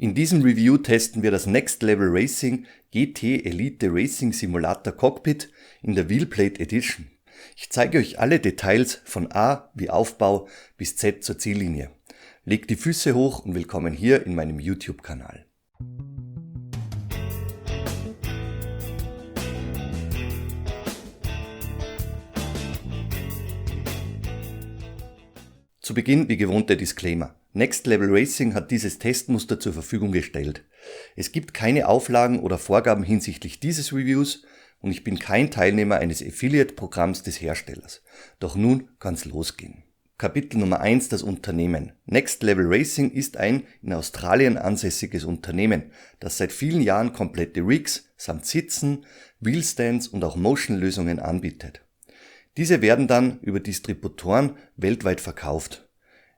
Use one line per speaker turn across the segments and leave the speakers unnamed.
In diesem Review testen wir das Next Level Racing GT Elite Racing Simulator Cockpit in der Wheelplate Edition. Ich zeige euch alle Details von A wie Aufbau bis Z zur Ziellinie. Legt die Füße hoch und willkommen hier in meinem YouTube-Kanal. Zu Beginn wie gewohnt der Disclaimer. Next Level Racing hat dieses Testmuster zur Verfügung gestellt. Es gibt keine Auflagen oder Vorgaben hinsichtlich dieses Reviews und ich bin kein Teilnehmer eines Affiliate-Programms des Herstellers. Doch nun kann's losgehen. Kapitel Nummer 1: Das Unternehmen. Next Level Racing ist ein in Australien ansässiges Unternehmen, das seit vielen Jahren komplette Rigs samt Sitzen, Wheelstands und auch Motion-Lösungen anbietet. Diese werden dann über Distributoren weltweit verkauft.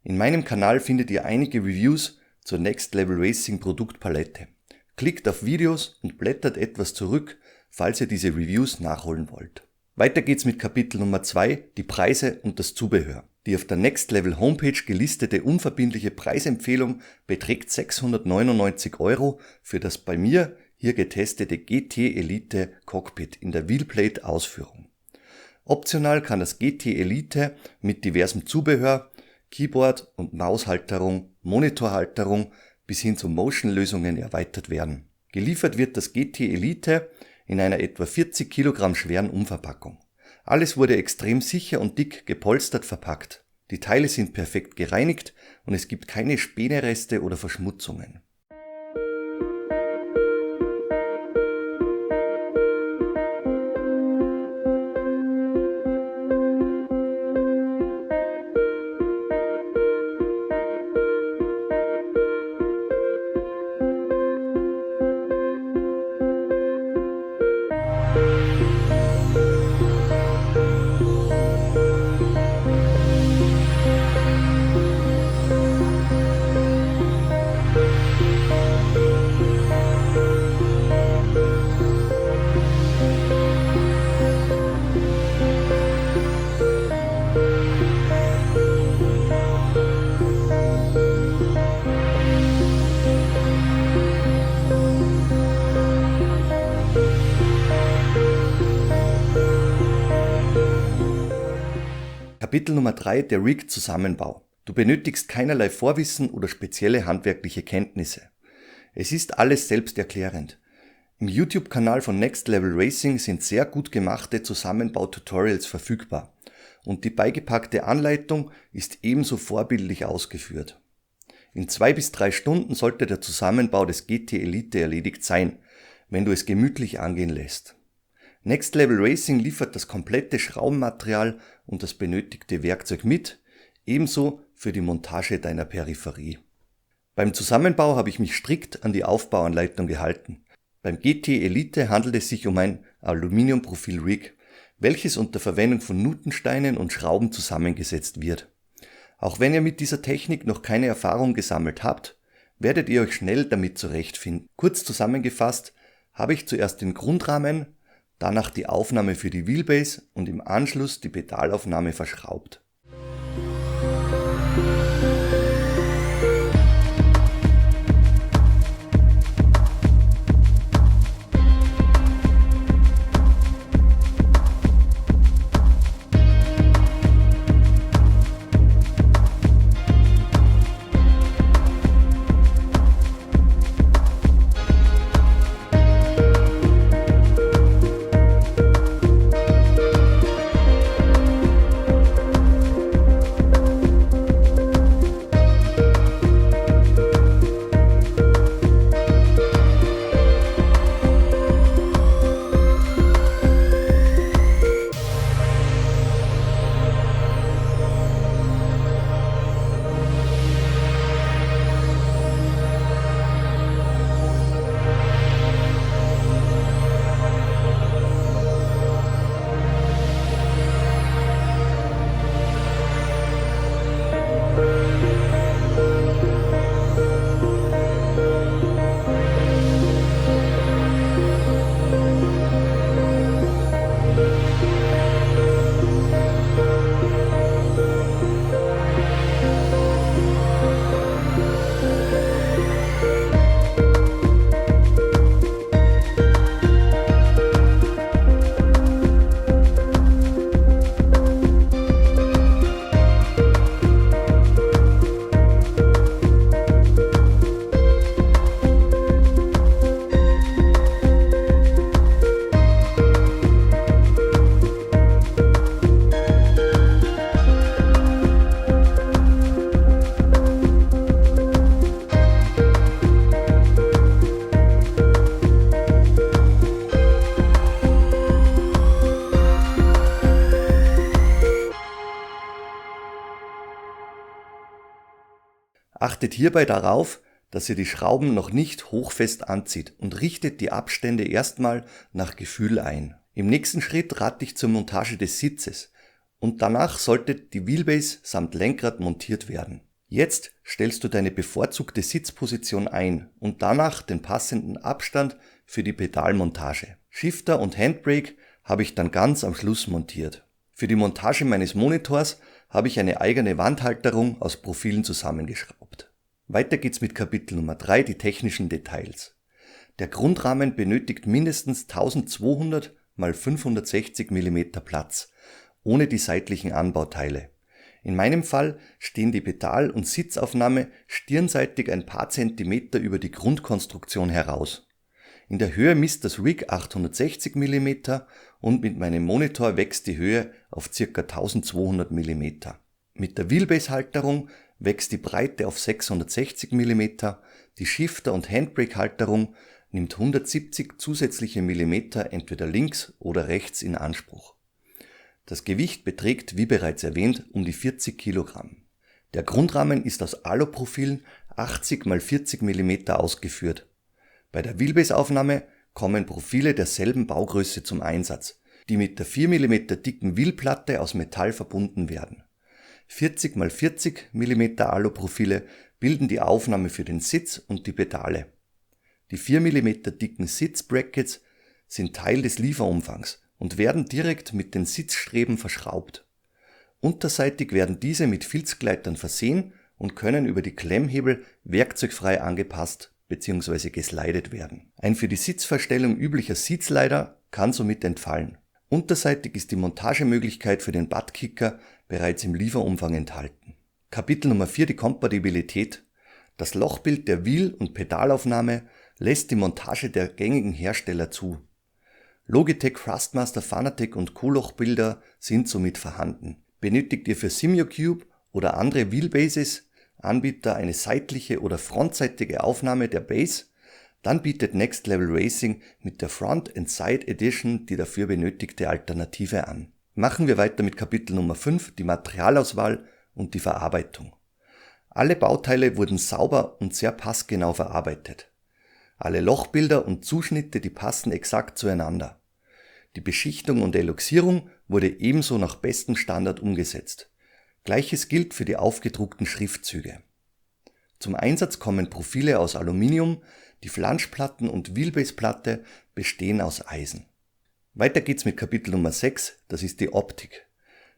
In meinem Kanal findet ihr einige Reviews zur Next Level Racing Produktpalette. Klickt auf Videos und blättert etwas zurück, falls ihr diese Reviews nachholen wollt. Weiter geht's mit Kapitel Nummer 2, die Preise und das Zubehör. Die auf der Next Level Homepage gelistete unverbindliche Preisempfehlung beträgt 699 € für das bei mir hier getestete GT Elite Cockpit in der Wheelplate Ausführung. Optional kann das GT Elite mit diversem Zubehör, Keyboard- und Maushalterung, Monitorhalterung bis hin zu Motion-Lösungen erweitert werden. Geliefert wird das GT Elite in einer etwa 40 Kilogramm schweren Umverpackung. Alles wurde extrem sicher und dick gepolstert verpackt. Die Teile sind perfekt gereinigt und es gibt keine Spänereste oder Verschmutzungen. Kapitel Nummer 3: Der Rig-Zusammenbau. Du benötigst keinerlei Vorwissen oder spezielle handwerkliche Kenntnisse. Es ist alles selbsterklärend. Im YouTube-Kanal von Next Level Racing sind sehr gut gemachte Zusammenbau-Tutorials verfügbar und die beigepackte Anleitung ist ebenso vorbildlich ausgeführt. In 2 bis 3 Stunden sollte der Zusammenbau des GT Elite erledigt sein, wenn du es gemütlich angehen lässt. Next Level Racing liefert das komplette Schraubenmaterial und das benötigte Werkzeug mit, ebenso für die Montage deiner Peripherie. Beim Zusammenbau habe ich mich strikt an die Aufbauanleitung gehalten. Beim GT Elite handelt es sich um ein Aluminiumprofil-Rig, welches unter Verwendung von Nutensteinen und Schrauben zusammengesetzt wird. Auch wenn ihr mit dieser Technik noch keine Erfahrung gesammelt habt, werdet ihr euch schnell damit zurechtfinden. Kurz zusammengefasst habe ich zuerst den Grundrahmen, danach die Aufnahme für die Wheelbase und im Anschluss die Pedalaufnahme verschraubt. Achtet hierbei darauf, dass ihr die Schrauben noch nicht hochfest anzieht und richtet die Abstände erstmal nach Gefühl ein. Im nächsten Schritt rate ich zur Montage des Sitzes und danach sollte die Wheelbase samt Lenkrad montiert werden. Jetzt stellst du deine bevorzugte Sitzposition ein und danach den passenden Abstand für die Pedalmontage. Shifter und Handbrake habe ich dann ganz am Schluss montiert. Für die Montage meines Monitors habe ich eine eigene Wandhalterung aus Profilen zusammengeschraubt. Weiter geht's mit Kapitel Nummer 3, die technischen Details. Der Grundrahmen benötigt mindestens 1200 x 560 mm Platz, ohne die seitlichen Anbauteile. In meinem Fall stehen die Pedal- und Sitzaufnahme stirnseitig ein paar Zentimeter über die Grundkonstruktion heraus. In der Höhe misst das Rig 860 mm und mit meinem Monitor wächst die Höhe auf ca. 1200 mm. Mit der Wheelbase-Halterung wächst die Breite auf 660 mm, die Shifter- und Handbrake-Halterung nimmt 170 zusätzliche Millimeter entweder links oder rechts in Anspruch. Das Gewicht beträgt, wie bereits erwähnt, um die 40 Kilogramm. Der Grundrahmen ist aus Aluprofilen 80 x 40 mm ausgeführt. Bei der Wheelbase-Aufnahme kommen Profile derselben Baugröße zum Einsatz, die mit der 4 mm dicken Wheelplatte aus Metall verbunden werden. 40 x 40 mm Aluprofile bilden die Aufnahme für den Sitz und die Pedale. Die 4 mm dicken Sitzbrackets sind Teil des Lieferumfangs und werden direkt mit den Sitzstreben verschraubt. Unterseitig werden diese mit Filzgleitern versehen und können über die Klemmhebel werkzeugfrei angepasst bzw. geslidet werden. Ein für die Sitzverstellung üblicher Seatslider kann somit entfallen. Unterseitig ist die Montagemöglichkeit für den Buttkicker bereits im Lieferumfang enthalten. Kapitel Nummer 4, die Kompatibilität. Das Lochbild der Wheel- und Pedalaufnahme lässt die Montage der gängigen Hersteller zu. Logitech, Thrustmaster, Fanatec und Co-Lochbilder sind somit vorhanden. Benötigt ihr für SimioCube oder andere Wheelbases Anbieter eine seitliche oder frontseitige Aufnahme der Base, dann bietet Next Level Racing mit der Front and Side Edition die dafür benötigte Alternative an. Machen wir weiter mit Kapitel Nummer 5, die Materialauswahl und die Verarbeitung. Alle Bauteile wurden sauber und sehr passgenau verarbeitet. Alle Lochbilder und Zuschnitte, die passen exakt zueinander. Die Beschichtung und Eloxierung wurde ebenso nach bestem Standard umgesetzt. Gleiches gilt für die aufgedruckten Schriftzüge. Zum Einsatz kommen Profile aus Aluminium, die Flanschplatten und Wheelbase-Platte bestehen aus Eisen. Weiter geht's mit Kapitel Nummer 6, das ist die Optik.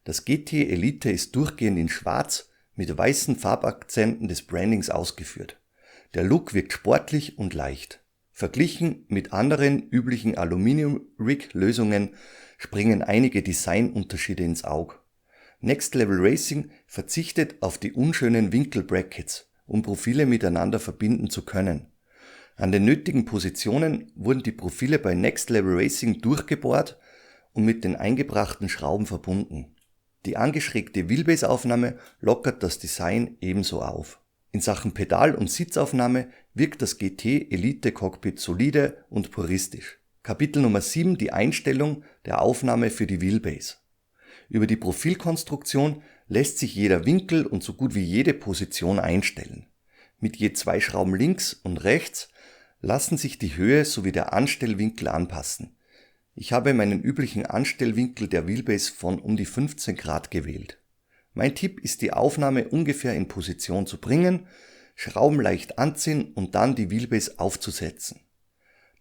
Das GT Elite ist durchgehend in Schwarz mit weißen Farbakzenten des Brandings ausgeführt. Der Look wirkt sportlich und leicht. Verglichen mit anderen üblichen Aluminium-Rig-Lösungen springen einige Designunterschiede ins Auge. Next Level Racing verzichtet auf die unschönen Winkelbrackets, um Profile miteinander verbinden zu können. An den nötigen Positionen wurden die Profile bei Next Level Racing durchgebohrt und mit den eingebrachten Schrauben verbunden. Die angeschrägte Wheelbase-Aufnahme lockert das Design ebenso auf. In Sachen Pedal- und Sitzaufnahme wirkt das GT Elite Cockpit solide und puristisch. Kapitel Nummer 7, die Einstellung der Aufnahme für die Wheelbase. Über die Profilkonstruktion lässt sich jeder Winkel und so gut wie jede Position einstellen. Mit je 2 Schrauben links und rechts lassen sich die Höhe sowie der Anstellwinkel anpassen. Ich habe meinen üblichen Anstellwinkel der Wheelbase von um die 15 Grad gewählt. Mein Tipp ist, die Aufnahme ungefähr in Position zu bringen, Schrauben leicht anziehen und dann die Wheelbase aufzusetzen.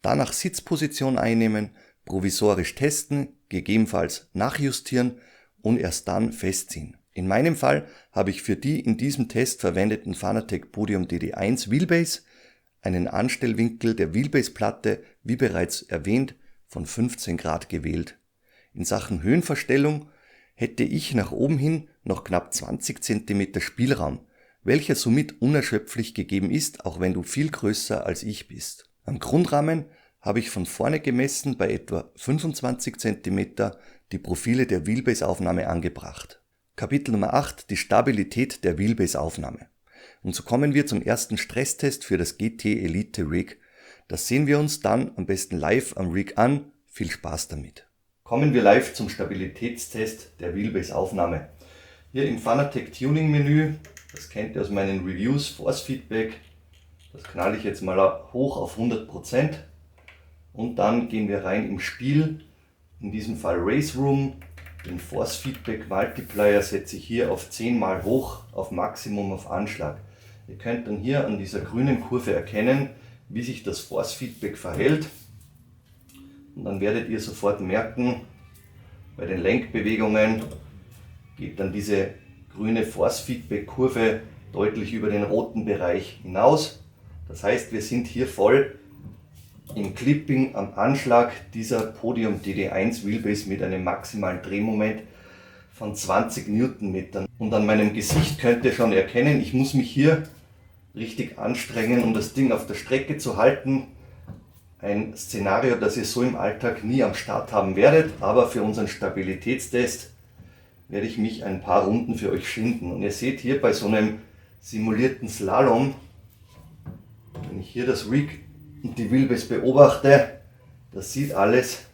Danach Sitzposition einnehmen, provisorisch testen, gegebenenfalls nachjustieren und erst dann festziehen. In meinem Fall habe ich für die in diesem Test verwendeten Fanatec Podium DD1 Wheelbase einen Anstellwinkel der Wheelbase-Platte, wie bereits erwähnt, von 15 Grad gewählt. In Sachen Höhenverstellung hätte ich nach oben hin noch knapp 20 cm Spielraum, welcher somit unerschöpflich gegeben ist, auch wenn du viel größer als ich bist. Am Grundrahmen habe ich von vorne gemessen bei etwa 25 cm die Profile der Wheelbase-Aufnahme angebracht. Kapitel Nummer 8, die Stabilität der Wheelbase-Aufnahme. Und so kommen wir zum ersten Stresstest für das GT Elite Rig. Das sehen wir uns dann am besten live am Rig an. Viel Spaß damit. Kommen wir live zum Stabilitätstest der Wheelbase-Aufnahme. Hier im Fanatec Tuning Menü Das kennt ihr aus meinen Reviews, Force Feedback. Das knalle ich jetzt mal hoch auf 100%. Und dann gehen wir rein im Spiel. In diesem Fall Race Room. Den Force Feedback Multiplier setze ich hier auf 10 mal hoch, auf Maximum, auf Anschlag. Ihr könnt dann hier an dieser grünen Kurve erkennen, wie sich das Force Feedback verhält. Und dann werdet ihr sofort merken, bei den Lenkbewegungen geht dann diese grüne Force Feedback Kurve deutlich über den roten Bereich hinaus. Das heißt, wir sind hier voll im Clipping am Anschlag dieser Podium DD1 Wheelbase mit einem maximalen Drehmoment von 20 Newtonmetern. Und an meinem Gesicht könnt ihr schon erkennen, ich muss mich hier richtig anstrengen, um das Ding auf der Strecke zu halten. Ein Szenario, das ihr so im Alltag nie am Start haben werdet, aber für unseren Stabilitätstest werde ich mich ein paar Runden für euch schinden. Und ihr seht hier bei so einem simulierten Slalom, wenn ich hier das Rig und die Wheelbase beobachte, das sieht alles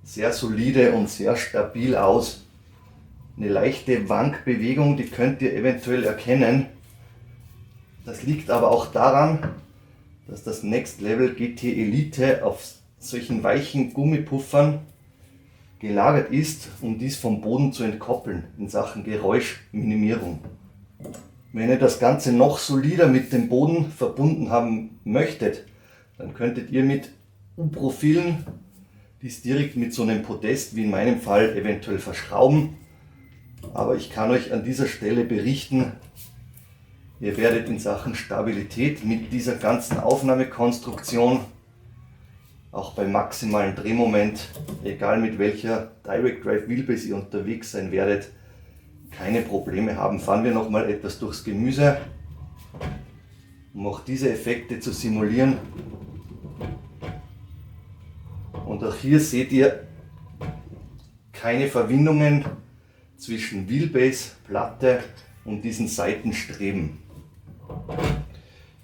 sehr solide und sehr stabil aus. Eine leichte Wankbewegung, die könnt ihr eventuell erkennen. Das liegt aber auch daran, dass das Next Level GT Elite auf solchen weichen Gummipuffern gelagert ist, um dies vom Boden zu entkoppeln in Sachen Geräuschminimierung. Wenn ihr das Ganze noch solider mit dem Boden verbunden haben möchtet, dann könntet ihr mit U-Profilen dies direkt mit so einem Podest, wie in meinem Fall, eventuell verschrauben. Aber ich kann euch an dieser Stelle berichten, ihr werdet in Sachen Stabilität mit dieser ganzen Aufnahmekonstruktion auch beim maximalen Drehmoment, egal mit welcher Direct Drive Wheelbase ihr unterwegs sein werdet, keine Probleme haben. Fahren wir nochmal etwas durchs Gemüse, um auch diese Effekte zu simulieren. Und auch hier seht ihr keine Verwindungen zwischen Wheelbase, Platte und diesen Seitenstreben.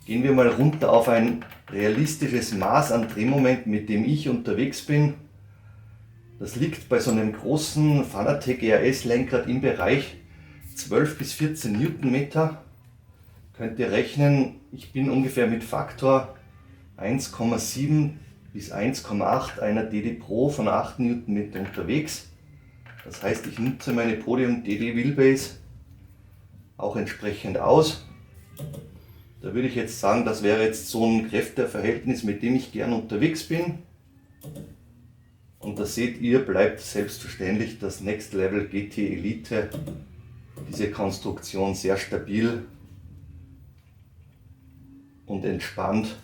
Gehen wir mal runter auf ein realistisches Maß an Drehmoment, mit dem ich unterwegs bin. Das liegt bei so einem großen Fanatec ERS Lenkrad im Bereich 12 bis 14 Newtonmeter. Könnt ihr rechnen, ich bin ungefähr mit Faktor 1,7 bis 1,8 einer DD Pro von 8 Newtonmeter unterwegs. Das heißt, ich nutze meine Podium DD Wheelbase auch entsprechend aus. Da würde ich jetzt sagen, das wäre jetzt so ein Kräfteverhältnis, mit dem ich gern unterwegs bin. Und da seht ihr, bleibt selbstverständlich das Next Level GT Elite, diese Konstruktion sehr stabil und entspannt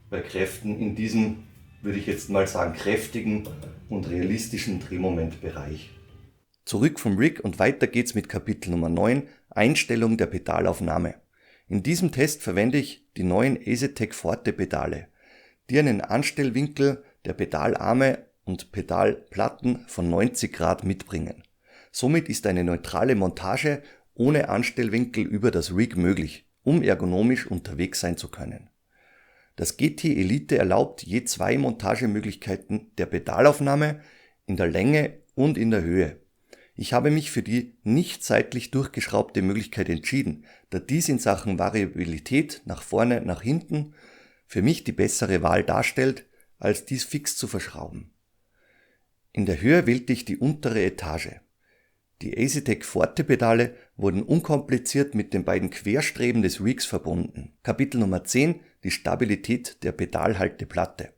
bei Kräften in diesem, würde ich jetzt mal sagen, kräftigen und realistischen Drehmomentbereich. Zurück vom Rig und weiter geht's mit Kapitel Nummer 9, Einstellung der Pedalaufnahme. In diesem Test verwende ich die neuen EasyTech Forte Pedale, die einen Anstellwinkel der Pedalarme und Pedalplatten von 90 Grad mitbringen. Somit ist eine neutrale Montage ohne Anstellwinkel über das Rig möglich, um ergonomisch unterwegs sein zu können. Das GT Elite erlaubt je 2 Montagemöglichkeiten der Pedalaufnahme in der Länge und in der Höhe. Ich habe mich für die nicht seitlich durchgeschraubte Möglichkeit entschieden, da dies in Sachen Variabilität nach vorne, nach hinten für mich die bessere Wahl darstellt, als dies fix zu verschrauben. In der Höhe wählte ich die untere Etage. Die EasyTech Forte Pedale wurden unkompliziert mit den beiden Querstreben des Rigs verbunden. Kapitel Nummer 10, die Stabilität der Pedalhalteplatte.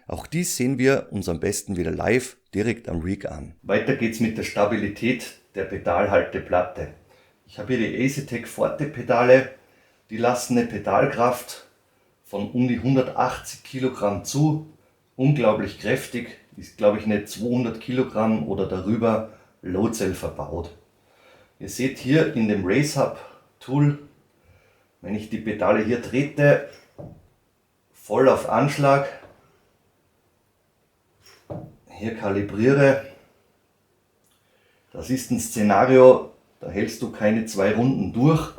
Auch dies sehen wir uns am besten wieder live direkt am Rig an. Weiter geht's mit der Stabilität der Pedalhalteplatte. Ich habe hier die EasyTech Forte Pedale, die lassen eine Pedalkraft von um die 180 Kilogramm zu. Unglaublich kräftig, ist glaube ich eine 200 Kilogramm oder darüber Load Cell verbaut. Ihr seht hier in dem Race Hub Tool, wenn ich die Pedale hier trete, voll auf Anschlag, hier kalibriere, das ist ein Szenario, da hältst du keine 2 Runden durch,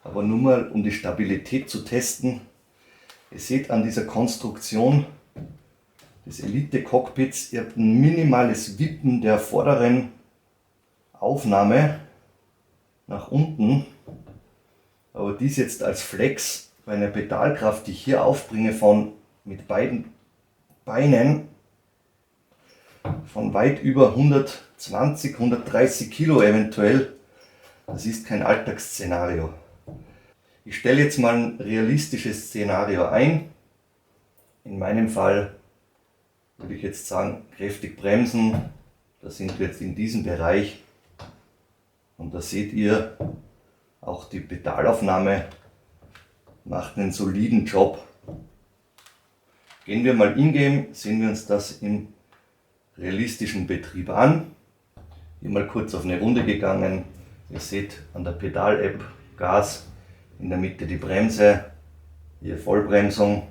aber nur mal um die Stabilität zu testen. Ihr seht an dieser Konstruktion des Elite Cockpits, ihr habt ein minimales Wippen der vorderen Aufnahme nach unten. aber dies jetzt als Flex bei einer Pedalkraft, die ich hier aufbringe mit beiden Beinen von weit über 120, 130 Kilo eventuell, das ist kein Alltagsszenario. Ich stelle jetzt mal ein realistisches Szenario ein. In meinem Fall würde ich jetzt sagen, kräftig bremsen. Da sind wir jetzt in diesem Bereich. Und da seht ihr, auch die Pedalaufnahme macht einen soliden Job. Gehen wir mal in-game, sehen wir uns das im realistischen Betrieb an. Hier mal kurz auf eine Runde gegangen. Ihr seht an der Pedal-App Gas, in der Mitte die Bremse, hier Vollbremsung.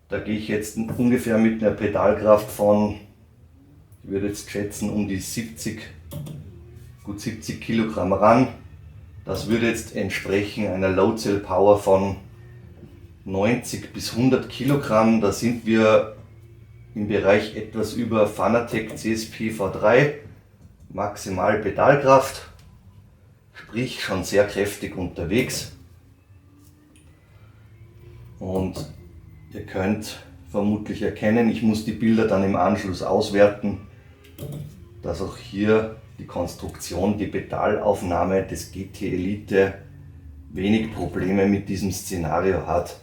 Da gehe ich jetzt ungefähr mit einer Pedalkraft von, ich würde jetzt schätzen, um die gut 70 Kilogramm ran. Das würde jetzt entsprechen einer Load Cell Power von 90 bis 100 Kilogramm. Da sind wir im Bereich etwas über Fanatec CSP V3, maximal Pedalkraft, sprich schon sehr kräftig unterwegs. Und ihr könnt vermutlich erkennen, ich muss die Bilder dann im Anschluss auswerten, dass auch hier die Konstruktion, die Pedalaufnahme des GT Elite wenig Probleme mit diesem Szenario hat.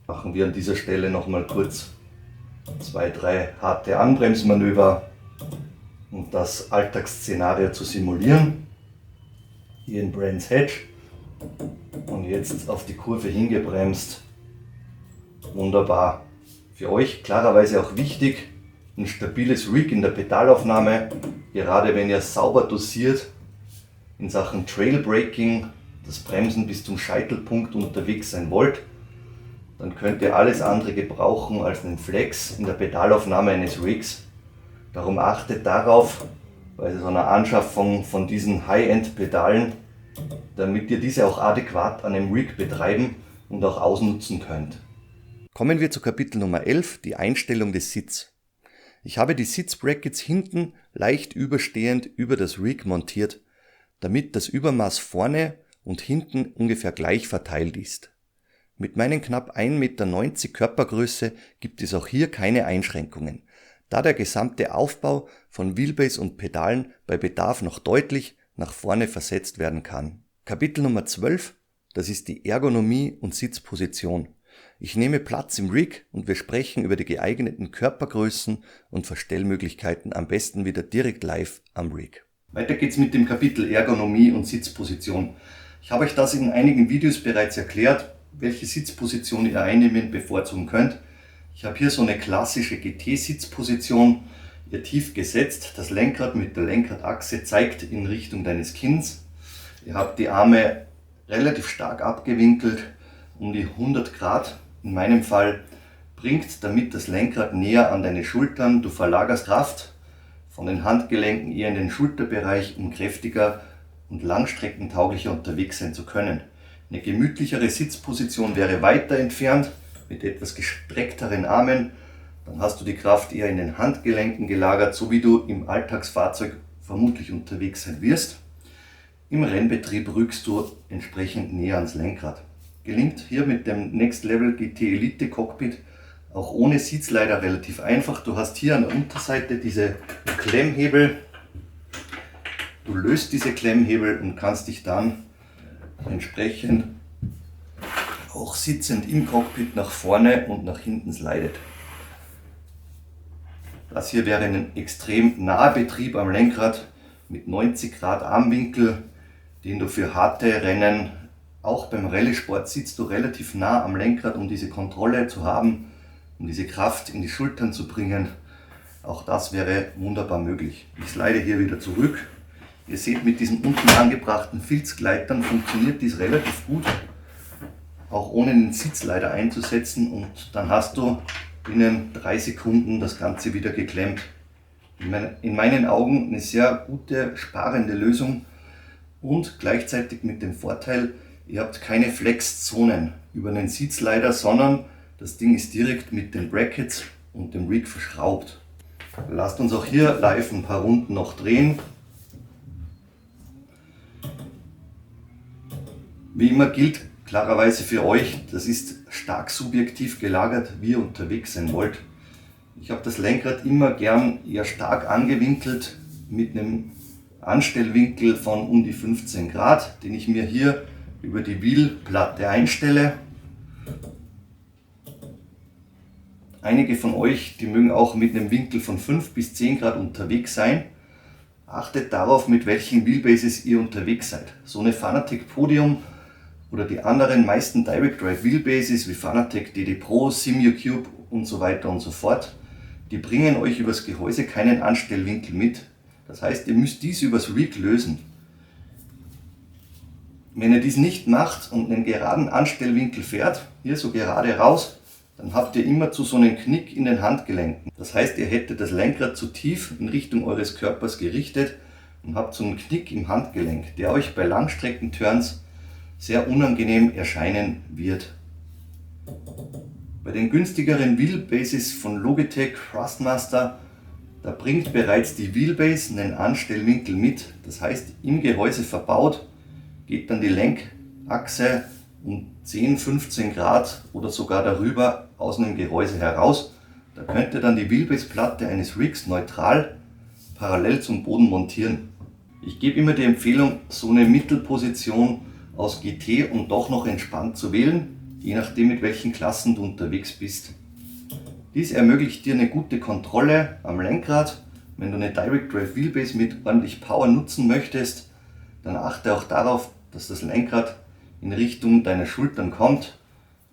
Machen wir an dieser Stelle nochmal kurz 2, 3 harte Anbremsmanöver, um das Alltagsszenario zu simulieren. Hier in Brands Hatch und jetzt auf die Kurve hingebremst. Wunderbar. Für euch klarerweise auch wichtig, ein stabiles Rig in der Pedalaufnahme, gerade wenn ihr sauber dosiert in Sachen Trailbraking, das Bremsen bis zum Scheitelpunkt unterwegs sein wollt, dann könnt ihr alles andere gebrauchen als einen Flex in der Pedalaufnahme eines Rigs. Darum achtet darauf, bei so einer Anschaffung von diesen High-End-Pedalen, damit ihr diese auch adäquat an einem Rig betreiben und auch ausnutzen könnt. Kommen wir zu Kapitel Nummer 11, die Einstellung des Sitz. Ich habe die Sitzbrackets hinten leicht überstehend über das Rig montiert, damit das Übermaß vorne und hinten ungefähr gleich verteilt ist. Mit meinen knapp 1,90 Meter Körpergröße gibt es auch hier keine Einschränkungen, da der gesamte Aufbau von Wheelbase und Pedalen bei Bedarf noch deutlich nach vorne versetzt werden kann. Kapitel Nummer 12, das ist die Ergonomie und Sitzposition. Ich nehme Platz im Rig und wir sprechen über die geeigneten Körpergrößen und Verstellmöglichkeiten am besten wieder direkt live am Rig. Weiter geht's mit dem Kapitel Ergonomie und Sitzposition. Ich habe euch das in einigen Videos bereits erklärt, welche Sitzposition ihr einnehmen bevorzugen könnt. Ich habe hier so eine klassische GT-Sitzposition, ihr tief gesetzt, das Lenkrad mit der Lenkradachse zeigt in Richtung deines Kinns. Ihr habt die Arme relativ stark abgewinkelt, um die 100 Grad. In meinem Fall bringt damit das Lenkrad näher an deine Schultern. Du verlagerst Kraft von den Handgelenken eher in den Schulterbereich, um kräftiger und langstreckentauglicher unterwegs sein zu können. Eine gemütlichere Sitzposition wäre weiter entfernt mit etwas gestreckteren Armen. Dann hast du die Kraft eher in den Handgelenken gelagert, so wie du im Alltagsfahrzeug vermutlich unterwegs sein wirst. Im Rennbetrieb rückst du entsprechend näher ans Lenkrad. Gelingt hier mit dem Next Level GT Elite Cockpit auch ohne Sitzleiter relativ einfach. Du hast hier an der Unterseite diese Klemmhebel. Du löst diese Klemmhebel und kannst dich dann entsprechend auch sitzend im Cockpit nach vorne und nach hinten sliden. Das hier wäre ein extrem naher Betrieb am Lenkrad mit 90 Grad Armwinkel, den du für harte Rennen, auch beim Rallye-Sport sitzt du relativ nah am Lenkrad, um diese Kontrolle zu haben, um diese Kraft in die Schultern zu bringen. Auch das wäre wunderbar möglich. Ich slide hier wieder zurück. Ihr seht, mit diesen unten angebrachten Filzgleitern funktioniert dies relativ gut, auch ohne den Sitzleiter einzusetzen, und dann hast du binnen 3 Sekunden das Ganze wieder geklemmt. In meinen Augen eine sehr gute, sparende Lösung und gleichzeitig mit dem Vorteil, ihr habt keine Flex-Zonen über den Sitzleiter, sondern das Ding ist direkt mit den Brackets und dem Rig verschraubt. Lasst uns auch hier live ein paar Runden noch drehen. Wie immer gilt klarerweise für euch, das ist stark subjektiv gelagert, wie ihr unterwegs sein wollt. Ich habe das Lenkrad immer gern eher stark angewinkelt mit einem Anstellwinkel von um die 15 Grad, den ich mir hier über die Wheelplatte einstelle. Einige von euch, die mögen auch mit einem Winkel von 5 bis 10 Grad unterwegs sein. Achtet darauf, mit welchen Wheelbases ihr unterwegs seid. So eine Fanatec Podium oder die anderen meisten Direct Drive Wheelbases wie Fanatec DD Pro, Simucube und so weiter und so fort, die bringen euch übers Gehäuse keinen Anstellwinkel mit. Das heißt, ihr müsst dies übers Rig lösen. Wenn ihr dies nicht macht und einen geraden Anstellwinkel fährt, hier so gerade raus, dann habt ihr immer zu so einem Knick in den Handgelenken. Das heißt, ihr hättet das Lenkrad zu tief in Richtung eures Körpers gerichtet und habt so einen Knick im Handgelenk, der euch bei Langstreckenturns sehr unangenehm erscheinen wird. Bei den günstigeren Wheelbases von Logitech, Thrustmaster, da bringt bereits die Wheelbase einen Anstellwinkel mit. Das heißt, im Gehäuse verbaut geht dann die Lenkachse um 10-15 Grad oder sogar darüber aus dem Gehäuse heraus. Da könnt ihr dann die Wheelbase-Platte eines Rigs neutral parallel zum Boden montieren. Ich gebe immer die Empfehlung, so eine Mittelposition aus GT und doch noch entspannt zu wählen, je nachdem mit welchen Klassen du unterwegs bist. Dies ermöglicht dir eine gute Kontrolle am Lenkrad. Wenn du eine Direct Drive Wheelbase mit ordentlich Power nutzen möchtest, dann achte auch darauf, dass das Lenkrad in Richtung deiner Schultern kommt,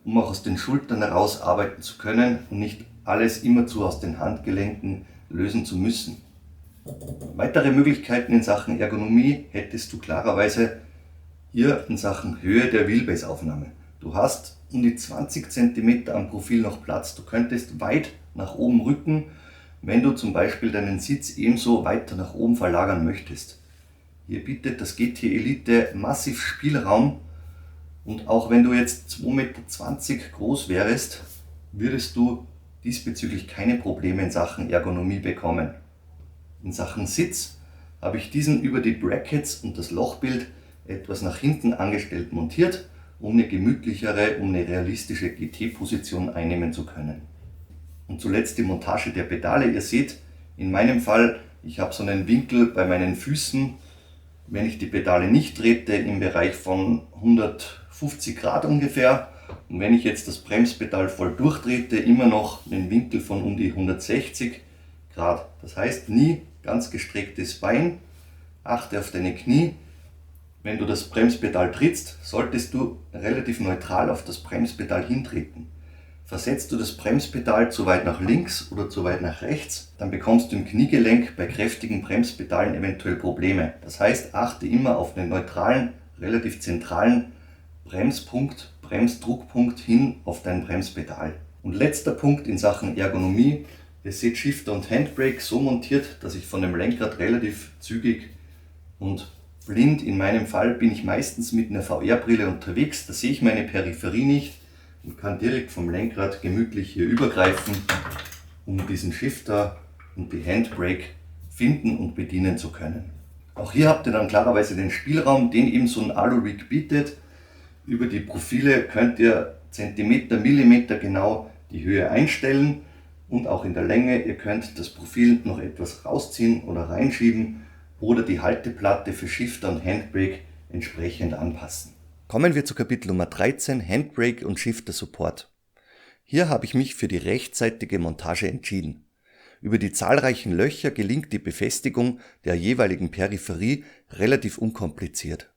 um auch aus den Schultern heraus arbeiten zu können und nicht alles immerzu aus den Handgelenken lösen zu müssen. Weitere Möglichkeiten in Sachen Ergonomie hättest du klarerweise hier in Sachen Höhe der Wheelbase-Aufnahme. Du hast um die 20 cm am Profil noch Platz. Du könntest weit nach oben rücken, wenn du zum Beispiel deinen Sitz ebenso weiter nach oben verlagern möchtest. Hier bietet das GT Elite massiv Spielraum. Und auch wenn du jetzt 2,20 Meter groß wärst, würdest du diesbezüglich keine Probleme in Sachen Ergonomie bekommen. In Sachen Sitz habe ich diesen über die Brackets und das Lochbild etwas nach hinten angestellt montiert, um eine gemütlichere, um eine realistische GT-Position einnehmen zu können. Und zuletzt die Montage der Pedale. Ihr seht, in meinem Fall, ich habe so einen Winkel bei meinen Füßen, wenn ich die Pedale nicht trete, im Bereich von 150 Grad ungefähr. Und wenn ich jetzt das Bremspedal voll durchtrete, immer noch einen Winkel von um die 160 Grad. Das heißt, nie ganz gestrecktes Bein, achte auf deine Knie. Wenn du das Bremspedal trittst, solltest du relativ neutral auf das Bremspedal hintreten. Versetzt du das Bremspedal zu weit nach links oder zu weit nach rechts, dann bekommst du im Kniegelenk bei kräftigen Bremspedalen eventuell Probleme. Das heißt, achte immer auf einen neutralen, relativ zentralen Bremspunkt, Bremsdruckpunkt hin auf dein Bremspedal. Und letzter Punkt in Sachen Ergonomie. Ihr seht Shifter und Handbrake so montiert, dass ich von dem Lenkrad relativ zügig und blind, in meinem Fall bin ich meistens mit einer VR-Brille unterwegs, da sehe ich meine Peripherie nicht und kann direkt vom Lenkrad gemütlich hier übergreifen, um diesen Shifter und die Handbrake finden und bedienen zu können. Auch hier habt ihr dann klarerweise den Spielraum, den eben so ein Alu-Rig bietet. Über die Profile könnt ihr Zentimeter, Millimeter genau die Höhe einstellen und auch in der Länge. Ihr könnt das Profil noch etwas rausziehen oder reinschieben oder die Halteplatte für Shifter und Handbrake entsprechend anpassen. Kommen wir zu Kapitel Nummer 13, Handbrake und Shifter Support. Hier habe ich mich für die rechtsseitige Montage entschieden. Über die zahlreichen Löcher gelingt die Befestigung der jeweiligen Peripherie relativ unkompliziert.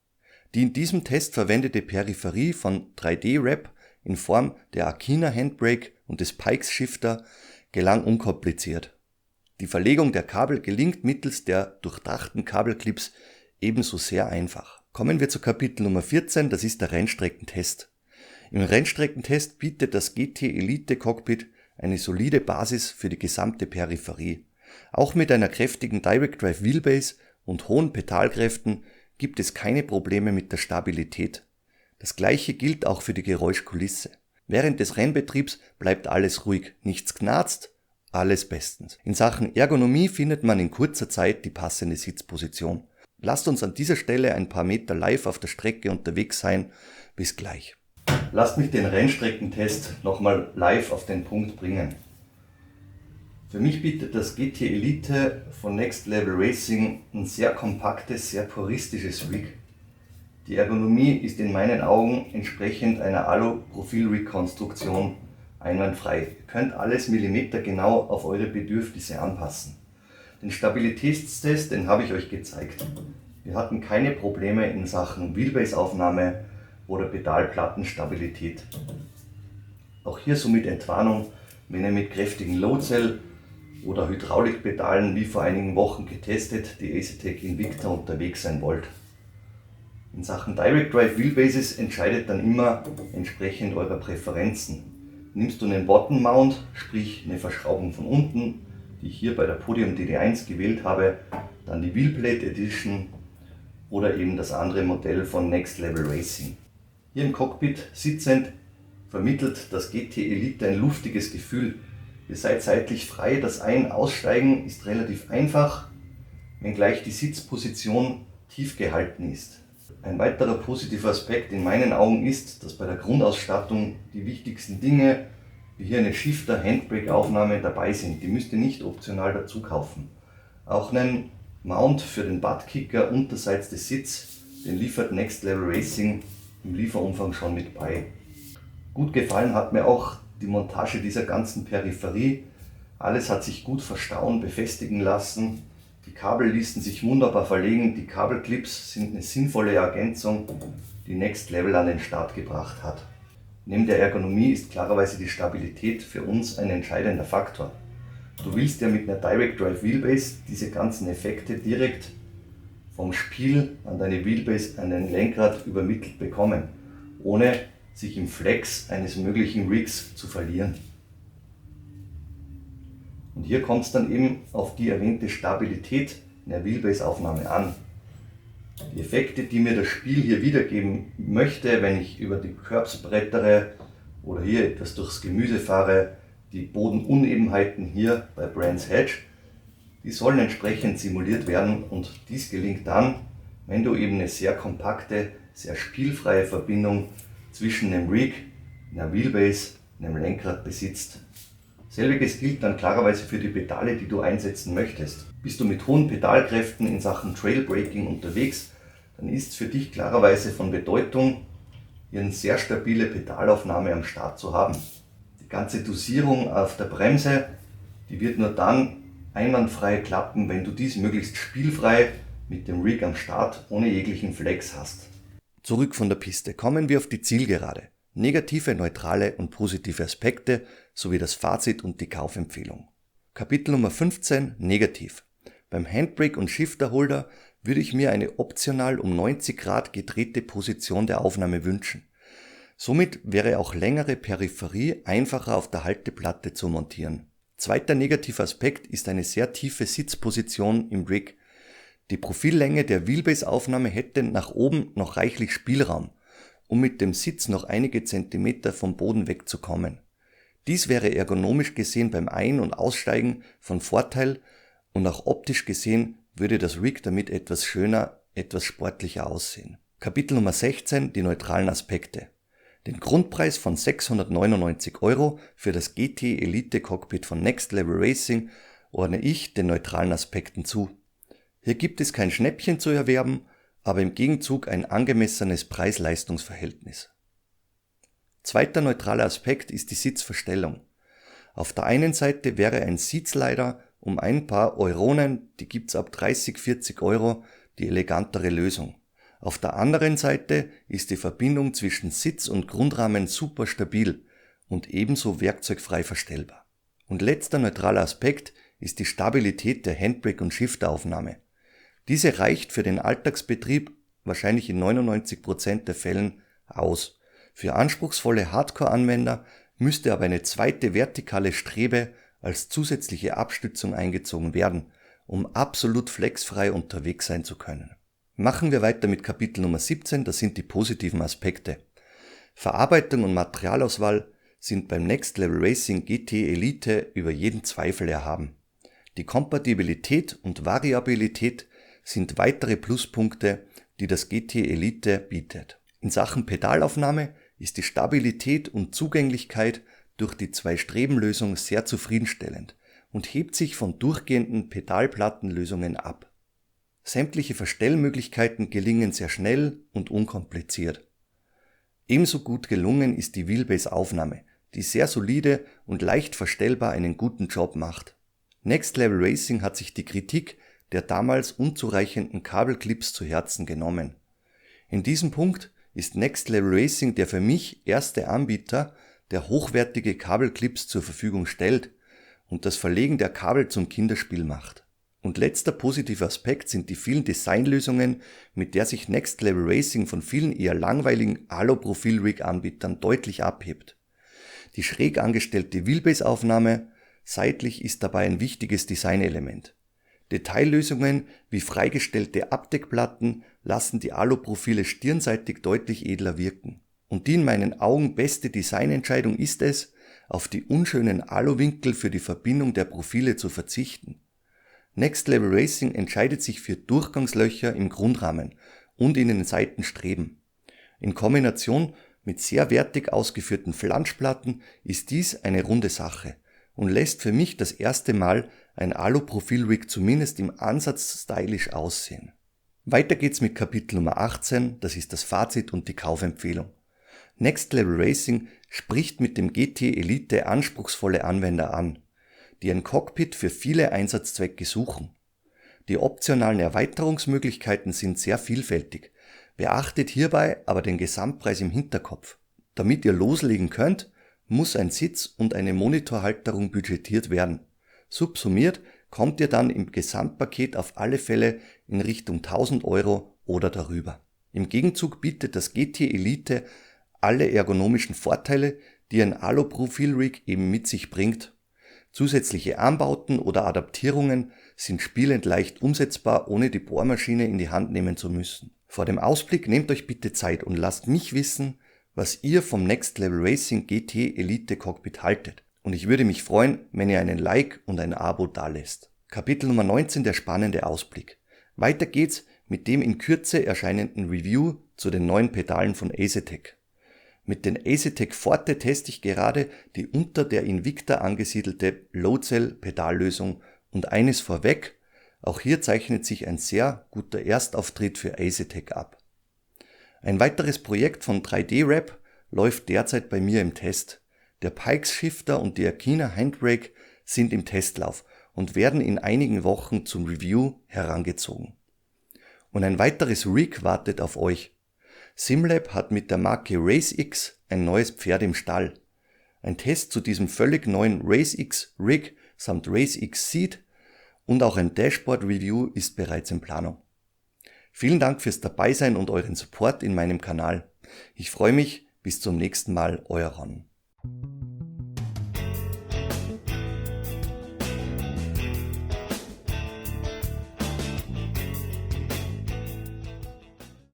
Die in diesem Test verwendete Peripherie von 3D-Wrap in Form der Akina Handbrake und des Pikes Shifter gelang unkompliziert. Die Verlegung der Kabel gelingt mittels der durchdachten Kabelclips ebenso sehr einfach. Kommen wir zu Kapitel Nummer 14, das ist der Rennstreckentest. Im Rennstreckentest bietet das GT Elite Cockpit eine solide Basis für die gesamte Peripherie. Auch mit einer kräftigen Direct Drive Wheelbase und hohen Pedalkräften gibt es keine Probleme mit der Stabilität. Das gleiche gilt auch für die Geräuschkulisse. Während des Rennbetriebs bleibt alles ruhig, nichts knarzt, alles bestens. In Sachen Ergonomie findet man in kurzer Zeit die passende Sitzposition. Lasst uns an dieser Stelle ein paar Meter live auf der Strecke unterwegs sein. Bis gleich. Lasst mich den Rennstreckentest nochmal live auf den Punkt bringen. Für mich bietet das GT Elite von Next Level Racing ein sehr kompaktes, sehr puristisches Rig. Die Ergonomie ist in meinen Augen entsprechend einer Alu-Profil-Rig-Konstruktion einwandfrei. Ihr könnt alles millimetergenau auf eure Bedürfnisse anpassen. Den Stabilitätstest, den habe ich euch gezeigt. Wir hatten keine Probleme in Sachen Wheelbase-Aufnahme oder Pedalplattenstabilität. Auch hier somit Entwarnung, wenn ihr mit kräftigen Low-Cell oder Hydraulikpedalen wie vor einigen Wochen getestet die Asetec Invicta unterwegs sein wollt. In Sachen Direct Drive Wheelbases entscheidet dann immer entsprechend eurer Präferenzen. Nimmst du einen Bottom Mount, sprich eine Verschraubung von unten, die ich hier bei der Podium DD1 gewählt habe, dann die Wheelplate Edition oder eben das andere Modell von Next Level Racing. Hier im Cockpit sitzend vermittelt das GT Elite ein luftiges Gefühl. Ihr seid seitlich frei, das Ein-Aussteigen ist relativ einfach, wenngleich die Sitzposition tief gehalten ist. Ein weiterer positiver Aspekt in meinen Augen ist, dass bei der Grundausstattung die wichtigsten Dinge, wie hier eine Shifter-Handbrake-Aufnahme dabei sind. Die müsst ihr nicht optional dazu kaufen. Auch einen Mount für den Buttkicker unterseits des Sitzes, den liefert Next Level Racing im Lieferumfang schon mit bei. Gut gefallen hat mir auch die Montage dieser ganzen Peripherie. Alles hat sich gut verstauen, befestigen lassen. Die Kabel ließen sich wunderbar verlegen, die Kabelclips sind eine sinnvolle Ergänzung, die Next Level an den Start gebracht hat. Neben der Ergonomie ist klarerweise die Stabilität für uns ein entscheidender Faktor. Du willst ja mit einer Direct Drive Wheelbase diese ganzen Effekte direkt vom Spiel an deine Wheelbase, an dein Lenkrad übermittelt bekommen, ohne sich im Flex eines möglichen Rigs zu verlieren. Und hier kommt es dann eben auf die erwähnte Stabilität in der Wheelbase-Aufnahme an. Die Effekte, die mir das Spiel hier wiedergeben möchte, wenn ich über die Curbs brettere oder hier etwas durchs Gemüse fahre, die Bodenunebenheiten hier bei Brands Hatch, die sollen entsprechend simuliert werden und dies gelingt dann, wenn du eben eine sehr kompakte, sehr spielfreie Verbindung zwischen einem Rig, einer Wheelbase und einem Lenkrad besitzt. Selbiges gilt dann klarerweise für die Pedale, die du einsetzen möchtest. Bist du mit hohen Pedalkräften in Sachen Trailbraking unterwegs, dann ist es für dich klarerweise von Bedeutung, hier eine sehr stabile Pedalaufnahme am Start zu haben. Die ganze Dosierung auf der Bremse, die wird nur dann einwandfrei klappen, wenn du dies möglichst spielfrei mit dem Rig am Start ohne jeglichen Flex hast. Zurück von der Piste, kommen wir auf die Zielgerade. Negative, neutrale und positive Aspekte sowie das Fazit und die Kaufempfehlung. Kapitel Nummer 15, negativ. Beim Handbrake und Shifter Holder würde ich mir eine optional um 90 Grad gedrehte Position der Aufnahme wünschen. Somit wäre auch längere Peripherie einfacher auf der Halteplatte zu montieren. Zweiter negativer Aspekt ist eine sehr tiefe Sitzposition im Rig. Die Profillänge der Wheelbase-Aufnahme hätte nach oben noch reichlich Spielraum, um mit dem Sitz noch einige Zentimeter vom Boden wegzukommen. Dies wäre ergonomisch gesehen beim Ein- und Aussteigen von Vorteil und auch optisch gesehen würde das Rig damit etwas schöner, etwas sportlicher aussehen. Kapitel Nummer 16, die neutralen Aspekte. Den Grundpreis von 699 € für das GT Elite Cockpit von Next Level Racing ordne ich den neutralen Aspekten zu. Hier gibt es kein Schnäppchen zu erwerben, aber im Gegenzug ein angemessenes Preis-Leistungs-Verhältnis. Zweiter neutraler Aspekt ist die Sitzverstellung. Auf der einen Seite wäre ein Sitzslider um ein paar Euronen, die gibt's ab 30-40 €, die elegantere Lösung. Auf der anderen Seite ist die Verbindung zwischen Sitz und Grundrahmen super stabil und ebenso werkzeugfrei verstellbar. Und letzter neutraler Aspekt ist die Stabilität der Handbrake- und Shifteraufnahme. Diese reicht für den Alltagsbetrieb wahrscheinlich in 99% der Fällen aus. Für anspruchsvolle Hardcore-Anwender müsste aber eine zweite vertikale Strebe als zusätzliche Abstützung eingezogen werden, um absolut flexfrei unterwegs sein zu können. Machen wir weiter mit Kapitel Nummer 17, das sind die positiven Aspekte. Verarbeitung und Materialauswahl sind beim Next Level Racing GT Elite über jeden Zweifel erhaben. Die Kompatibilität und Variabilität sind weitere Pluspunkte, die das GT Elite bietet. In Sachen Pedalaufnahme ist die Stabilität und Zugänglichkeit durch die 2-Streben-Lösung sehr zufriedenstellend und hebt sich von durchgehenden Pedalplattenlösungen ab. Sämtliche Verstellmöglichkeiten gelingen sehr schnell und unkompliziert. Ebenso gut gelungen ist die Wheelbase-Aufnahme, die sehr solide und leicht verstellbar einen guten Job macht. Next Level Racing hat sich die Kritik der damals unzureichenden Kabelclips zu Herzen genommen. In diesem Punkt ist Next Level Racing der für mich erste Anbieter, der hochwertige Kabelclips zur Verfügung stellt und das Verlegen der Kabel zum Kinderspiel macht. Und letzter positiver Aspekt sind die vielen Designlösungen, mit der sich Next Level Racing von vielen eher langweiligen Alu-Profil-Rig-Anbietern deutlich abhebt. Die schräg angestellte Wheelbase-Aufnahme seitlich ist dabei ein wichtiges Designelement. Detaillösungen wie freigestellte Abdeckplatten lassen die Aluprofile stirnseitig deutlich edler wirken. Und die in meinen Augen beste Designentscheidung ist es, auf die unschönen Aluwinkel für die Verbindung der Profile zu verzichten. Next Level Racing entscheidet sich für Durchgangslöcher im Grundrahmen und in den Seitenstreben. In Kombination mit sehr wertig ausgeführten Flanschplatten ist dies eine runde Sache und lässt für mich das erste Mal ein Alu-Profil-Rig zumindest im Ansatz stylisch aussehen. Weiter geht's mit Kapitel Nummer 18, das ist das Fazit und die Kaufempfehlung. Next Level Racing spricht mit dem GT Elite anspruchsvolle Anwender an, die ein Cockpit für viele Einsatzzwecke suchen. Die optionalen Erweiterungsmöglichkeiten sind sehr vielfältig, beachtet hierbei aber den Gesamtpreis im Hinterkopf. Damit ihr loslegen könnt, muss ein Sitz und eine Monitorhalterung budgetiert werden. Subsumiert kommt ihr dann im Gesamtpaket auf alle Fälle in Richtung 1000 Euro oder darüber. Im Gegenzug bietet das GT Elite alle ergonomischen Vorteile, die ein Alu-Profil-Rig eben mit sich bringt. Zusätzliche Anbauten oder Adaptierungen sind spielend leicht umsetzbar, ohne die Bohrmaschine in die Hand nehmen zu müssen. Vor dem Ausblick nehmt euch bitte Zeit und lasst mich wissen, was ihr vom Next Level Racing GT Elite Cockpit haltet. Und ich würde mich freuen, wenn ihr einen Like und ein Abo dalässt. Kapitel Nummer 19, der spannende Ausblick. Weiter geht's mit dem in Kürze erscheinenden Review zu den neuen Pedalen von Asetek. Mit den Asetek Forte teste ich gerade die unter der Invicta angesiedelte Low-Cell-Pedallösung und eines vorweg, auch hier zeichnet sich ein sehr guter Erstauftritt für Asetek ab. Ein weiteres Projekt von 3D-Rap läuft derzeit bei mir im Test. Der Pikes Shifter und die Akina Handbrake sind im Testlauf und werden in einigen Wochen zum Review herangezogen. Und ein weiteres Rig wartet auf euch. SimLab hat mit der Marke RaceX ein neues Pferd im Stall. Ein Test zu diesem völlig neuen RaceX Rig samt RaceX Seat und auch ein Dashboard-Review ist bereits in Planung. Vielen Dank fürs Dabeisein und euren Support in meinem Kanal. Ich freue mich, bis zum nächsten Mal, euer Ron.